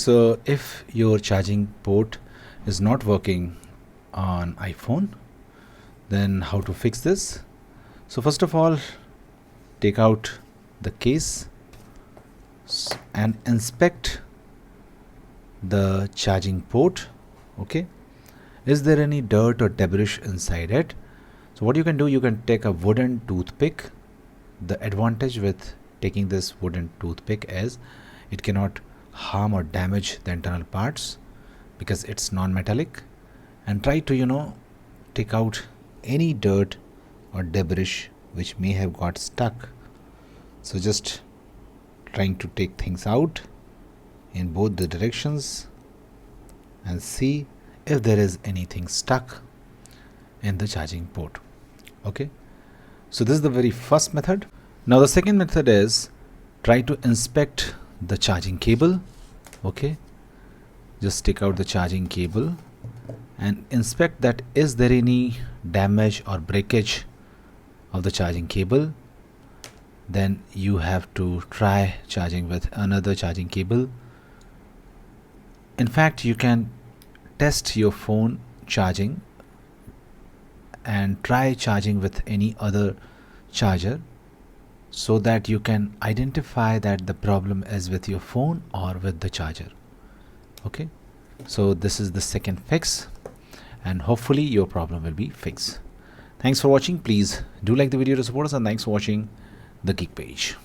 So if your charging port is not working on iPhone, then how to fix this? So first of all, take out the case and inspect the charging port. Okay, is there any dirt or debris inside it? So what you can do, you can take a wooden toothpick. The advantage with taking this wooden toothpick is it cannot harm or damage the internal parts because it's non-metallic, and try to take out any dirt or debris which may have got stuck. So just trying to take things out in both the directions and see if there is anything stuck in the charging port. Okay, so this is the very first method. Now the second method is try to inspect the charging cable. Okay, just take out the charging cable and inspect that is there any damage or breakage of the charging cable. Then you have to try charging with another charging cable. In fact, you can test your phone charging and try charging with any other charger so that you can identify that the problem is with your phone or with the charger. Okay, so this is the second fix, and hopefully your problem will be fixed. Thanks for watching. Please do like the video to support us, and thanks for watching the Geek Page.